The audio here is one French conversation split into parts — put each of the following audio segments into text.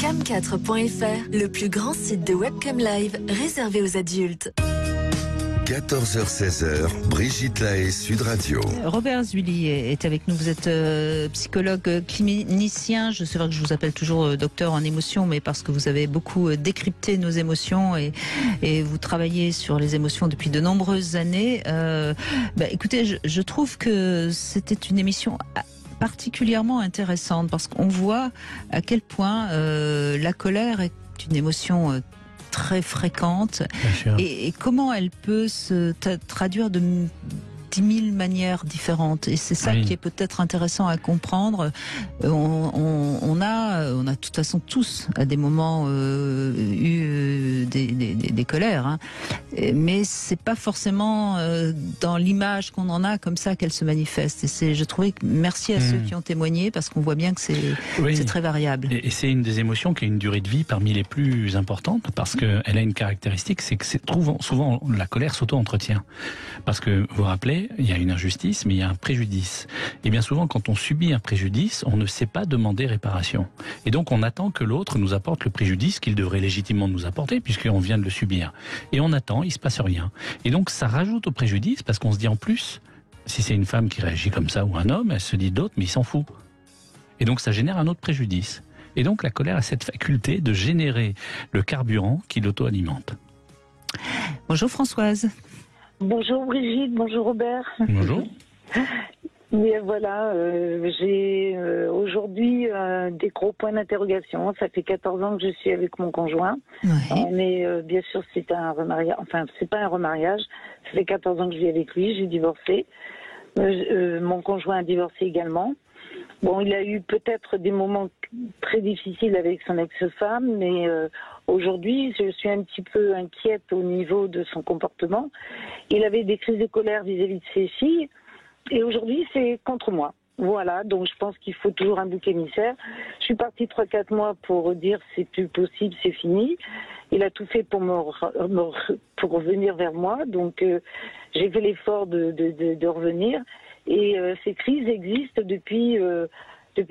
cam4.fr, le plus grand site de webcam live réservé aux adultes. 14h-16h, Brigitte Lahaie, Sud Radio. Robert Zuilly est avec nous. Vous êtes psychologue clinicien. Je sais pas que je vous appelle toujours docteur en émotions, mais parce que vous avez beaucoup décrypté nos émotions et vous travaillez sur les émotions depuis de nombreuses années. Écoutez, je trouve que c'était une émission particulièrement intéressante parce qu'on voit à quel point la colère est une émotion très fréquente et comment elle peut se traduire de 10 000 manières différentes, et c'est ça qui est peut-être intéressant à comprendre. On a de toute façon tous à des moments eu des colères, hein. Mais c'est pas forcément dans l'image qu'on en a comme ça qu'elle se manifeste. Et je trouvais que merci à ceux qui ont témoigné, parce qu'on voit bien que c'est très variable. Et c'est une des émotions qui a une durée de vie parmi les plus importantes, parce qu'elle a une caractéristique, c'est que souvent la colère s'auto-entretient. Parce que vous vous rappelez, il y a une injustice, mais il y a un préjudice. Et bien souvent, quand on subit un préjudice, on ne sait pas demander réparation. Et donc, on attend que l'autre nous apporte le préjudice qu'il devrait légitimement nous apporter, puisqu'on vient de le subir. Et on attend, il se passe rien. Et donc, ça rajoute au préjudice, parce qu'on se dit en plus, si c'est une femme qui réagit comme ça, ou un homme, elle se dit d'autres, mais il s'en fout. Et donc, ça génère un autre préjudice. Et donc, la colère a cette faculté de générer le carburant qui l'auto-alimente. Bonjour Françoise. Bonjour Brigitte, bonjour Robert. Bonjour. Mais voilà, j'ai aujourd'hui des gros points d'interrogation. Ça fait 14 ans que je suis avec mon conjoint. Mais bien sûr, c'est un remariage. Enfin, c'est pas un remariage. Ça fait 14 ans que je vis avec lui. J'ai divorcé. Mon conjoint a divorcé également. Bon, il a eu peut-être des moments très difficiles avec son ex-femme, mais aujourd'hui, je suis un petit peu inquiète au niveau de son comportement. Il avait des crises de colère vis-à-vis de ses filles, et aujourd'hui, c'est contre moi. Voilà, donc je pense qu'il faut toujours un bouc émissaire. Je suis partie 3-4 mois pour dire c'est plus possible, c'est fini. Il a tout fait pour pour revenir vers moi, donc j'ai fait l'effort de revenir. Et ces crises existent depuis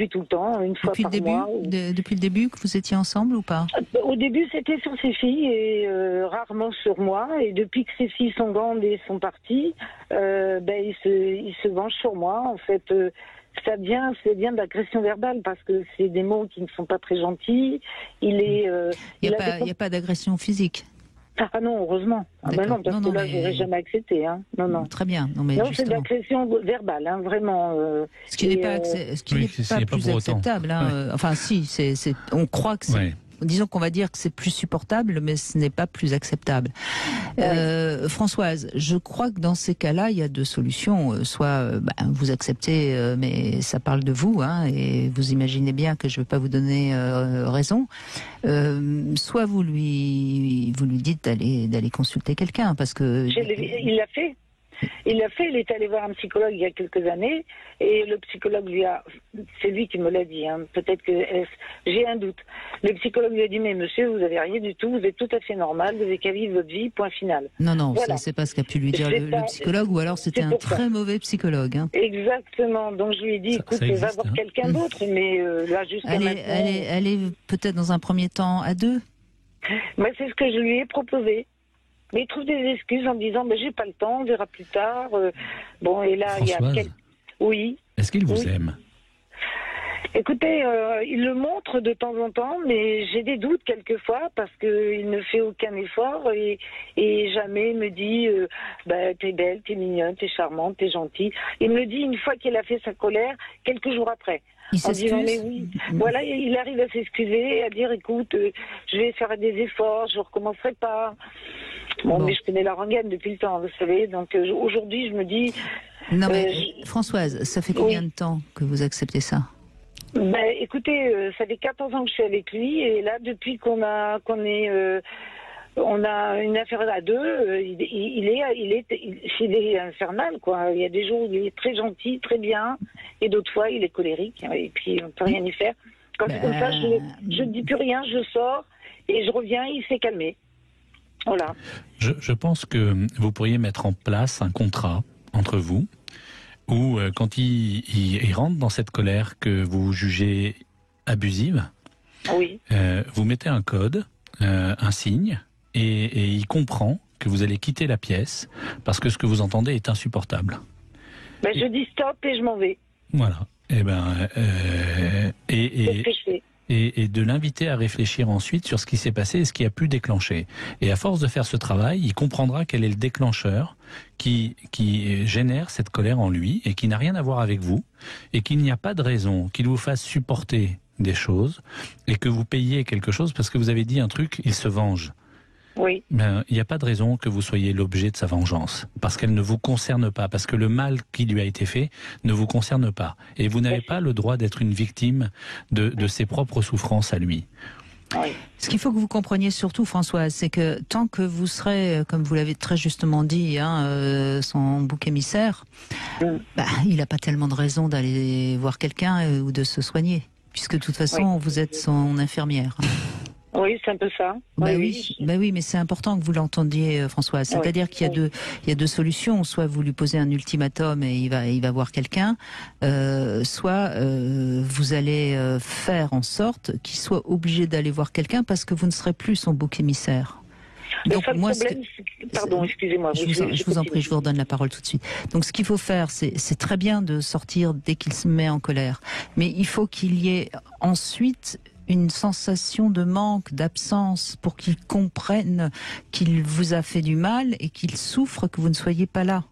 tout le temps, une fois par mois. Depuis le début que vous étiez ensemble ou pas? Au début, c'était sur ses filles et rarement sur moi. Et depuis que ses filles sont grandes et sont parties, il se venge sur moi. En fait, c'est bien de l'agression verbale parce que c'est des mots qui ne sont pas très gentils. Il n'y a pas d'agression physique? Ah non, heureusement. Non, parce que là, j'aurais jamais accepté. Hein. Non. Très bien. Non, c'est de l'agression verbale, hein, vraiment. Ce qui n'est pas plus acceptable. Hein. Enfin, si, on croit que c'est... Disons qu'on va dire que c'est plus supportable, mais ce n'est pas plus acceptable. Françoise, je crois que dans ces cas-là, il y a deux solutions. Soit vous acceptez, mais ça parle de vous, hein, et vous imaginez bien que je ne vais pas vous donner raison. Soit vous lui dites d'aller consulter quelqu'un, parce que... Il l'a fait. Il l'a fait, il est allé voir un psychologue il y a quelques années, et le psychologue c'est lui qui me l'a dit, hein, peut-être que j'ai un doute. Le psychologue lui a dit, mais monsieur, vous n'avez rien du tout, vous êtes tout à fait normal, vous avez qu'à vivre votre vie, point final. Non, voilà. c'est pas ce qu'a pu lui dire le psychologue, ou alors c'était un très mauvais psychologue. Hein. Exactement, donc je lui ai dit, écoute, va voir quelqu'un d'autre, mais là, jusqu'à maintenant... Allez peut-être dans un premier temps à deux. Moi, c'est ce que je lui ai proposé. Mais il trouve des excuses en me disant j'ai pas le temps, on verra plus tard. Bon, et là, Françoise, il y a Oui. Est-ce qu'il vous aime? Écoutez, il le montre de temps en temps, mais j'ai des doutes quelquefois parce qu'il ne fait aucun effort et jamais me dit t'es belle, t'es mignonne, t'es charmante, t'es gentille. Il me le dit une fois qu'il a fait sa colère, quelques jours après. Il s'excuse. Mais oui. Voilà, il arrive à s'excuser, à dire écoute, je vais faire des efforts, je recommencerai pas. Bon, mais je connais la rengaine depuis le temps, vous savez. Donc aujourd'hui, je me dis. Non mais Françoise, ça fait combien de temps que vous acceptez ça? Écoutez, ça fait 14 ans que je suis avec lui, et là, depuis on a une affaire à deux, il est infernal, quoi. Il y a des jours où il est très gentil, très bien, et d'autres fois il est colérique, et puis on peut rien y faire. Quand c'est comme ça, je ne dis plus rien, je sors, et je reviens, il s'est calmé. Voilà. Je pense que vous pourriez mettre en place un contrat entre vous, où quand il rentre dans cette colère que vous jugez abusive, Oui. Vous mettez un code, un signe, et il comprend que vous allez quitter la pièce parce que ce que vous entendez est insupportable. Ben, je dis stop et je m'en vais. Voilà. Et C'est ce que je fais. Et de l'inviter à réfléchir ensuite sur ce qui s'est passé et ce qui a pu déclencher. Et à force de faire ce travail, il comprendra quel est le déclencheur qui génère cette colère en lui et qui n'a rien à voir avec vous et qu'il n'y a pas de raison qu'il vous fasse supporter des choses et que vous payiez quelque chose parce que vous avez dit un truc, il se venge. Oui. Ben, il n'y a pas de raison que vous soyez l'objet de sa vengeance, parce qu'elle ne vous concerne pas, parce que le mal qui lui a été fait ne vous concerne pas. Et vous n'avez pas le droit d'être une victime de ses propres souffrances à lui. Oui. Ce qu'il faut que vous compreniez surtout, Françoise, c'est que tant que vous serez, comme vous l'avez très justement dit, son bouc émissaire, il n'a pas tellement de raison d'aller voir quelqu'un ou de se soigner, puisque de toute façon, vous êtes son infirmière. Oui, c'est un peu ça. Oui, mais c'est important que vous l'entendiez, Françoise. C'est-à-dire qu'il y a deux solutions. Soit vous lui posez un ultimatum et il va voir quelqu'un, soit vous allez faire en sorte qu'il soit obligé d'aller voir quelqu'un parce que vous ne serez plus son bouc émissaire. Donc moi, pardon, excusez-moi. Je vous en prie, je vous redonne la parole tout de suite. Donc ce qu'il faut faire, c'est très bien de sortir dès qu'il se met en colère, mais il faut qu'il y ait ensuite une sensation de manque, d'absence, pour qu'il comprenne qu'il vous a fait du mal et qu'il souffre que vous ne soyez pas là.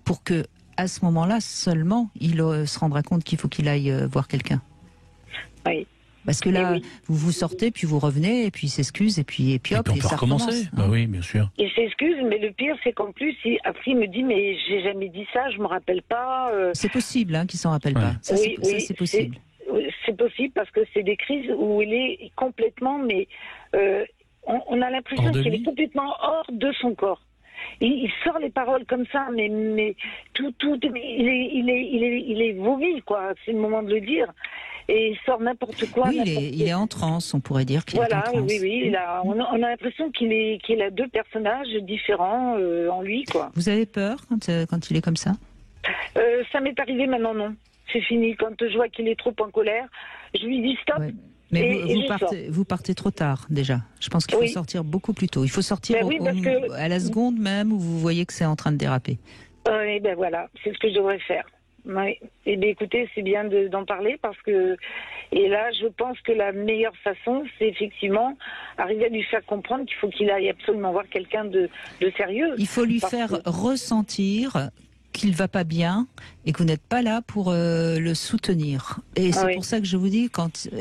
Pour que, à ce moment-là, seulement, il se rendra compte qu'il faut qu'il aille voir quelqu'un. Oui. Parce que là, vous sortez, puis vous revenez, et puis il s'excuse, et puis hop, et ça recommence. Bah oui, bien sûr. Il s'excuse, mais le pire, c'est qu'en plus, après, il me dit, mais j'ai jamais dit ça, je me rappelle pas. C'est possible, qu'il s'en rappelle pas. Ça, c'est possible. C'est possible parce que c'est des crises où il est complètement, mais on a l'impression qu'il est complètement hors de son corps. Il sort les paroles comme ça, mais tout, il est vomi, quoi. C'est le moment de le dire. Et il sort n'importe quoi. Oui, il est en transe, on pourrait dire qu'il est en transe. Oui. On a l'impression qu'il a deux personnages différents en lui, quoi. Vous avez peur quand il est comme ça? Ça m'est arrivé, maintenant non. C'est fini. Quand je vois qu'il est trop en colère, je lui dis stop. Ouais. Mais vous partez trop tard déjà. Je pense qu'il faut sortir beaucoup plus tôt. Il faut sortir à la seconde même où vous voyez que c'est en train de déraper. Oui, ben voilà, c'est ce que je devrais faire. Oui. Et bien écoutez, c'est bien d'en parler parce que... Et là, je pense que la meilleure façon, c'est effectivement arriver à lui faire comprendre qu'il faut qu'il aille absolument voir quelqu'un de sérieux. Il faut lui faire ressentir qu'il va pas bien et que vous n'êtes pas là pour le soutenir. Et c'est pour ça que je vous dis,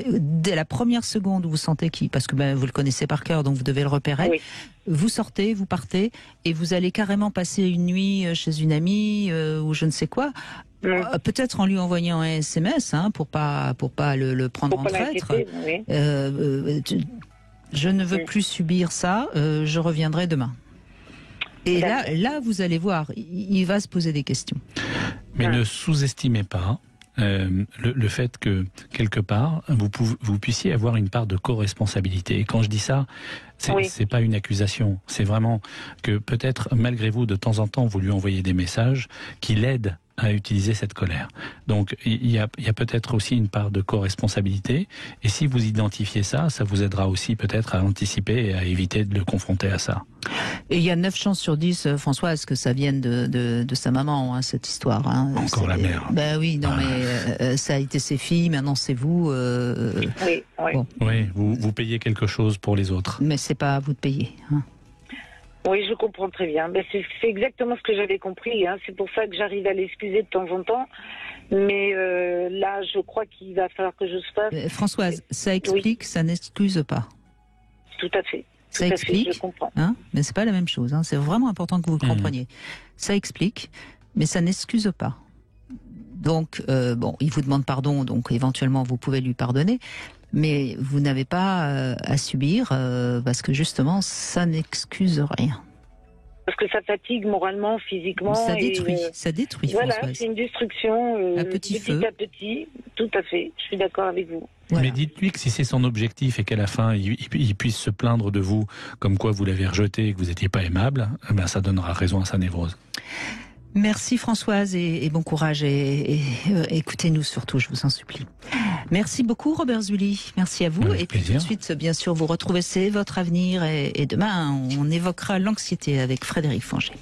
dès la première seconde où vous sentez parce que vous le connaissez par cœur, donc vous devez le repérer, vous sortez, vous partez, et vous allez carrément passer une nuit chez une amie ou je ne sais quoi, peut-être en lui envoyant un SMS pour pas le prendre en traître. Je ne veux plus subir ça, je reviendrai demain. Et là, vous allez voir, il va se poser des questions. Mais ne sous-estimez pas le fait que, quelque part, vous puissiez avoir une part de co-responsabilité. Et quand je dis ça, c'est pas une accusation. C'est vraiment que peut-être, malgré vous, de temps en temps, vous lui envoyez des messages qui l'aident à utiliser cette colère. Donc il y a peut-être aussi une part de co-responsabilité, et si vous identifiez ça, ça vous aidera aussi peut-être à anticiper et à éviter de le confronter à ça. Et il y a 9 chances sur 10, Françoise, que ça vienne de sa maman, cette histoire. Encore la mère. Ben oui, non mais ça a été ses filles, maintenant c'est vous. Bon. Oui, vous payez quelque chose pour les autres. Mais c'est pas à vous de payer. Oui, je comprends très bien. Ben, c'est exactement ce que j'avais compris. C'est pour ça que j'arrive à l'excuser de temps en temps. Mais là, je crois qu'il va falloir que je se fasse. Françoise, ça explique, ça n'excuse pas. Tout à fait. Ça explique, je comprends. Mais c'est pas la même chose. C'est vraiment important que vous le compreniez. Ça explique, mais ça n'excuse pas. Donc, il vous demande pardon, donc éventuellement vous pouvez lui pardonner. Mais vous n'avez pas à subir parce que justement, ça n'excuse rien. Parce que ça fatigue moralement, physiquement. Ça détruit. Voilà, Françoise. C'est une destruction à petit feu. À petit. Tout à fait. Je suis d'accord avec vous. Voilà. Mais dites-lui que si c'est son objectif et qu'à la fin il puisse se plaindre de vous comme quoi vous l'avez rejeté et que vous n'étiez pas aimable, ça donnera raison à sa névrose. Merci Françoise et bon courage et écoutez-nous surtout, je vous en supplie. Merci beaucoup Robert Zully, merci à vous. Avec et puis plaisir. tout de suite, bien sûr, vous retrouvez C'est votre avenir et demain, on évoquera l'anxiété avec Frédéric Fanger.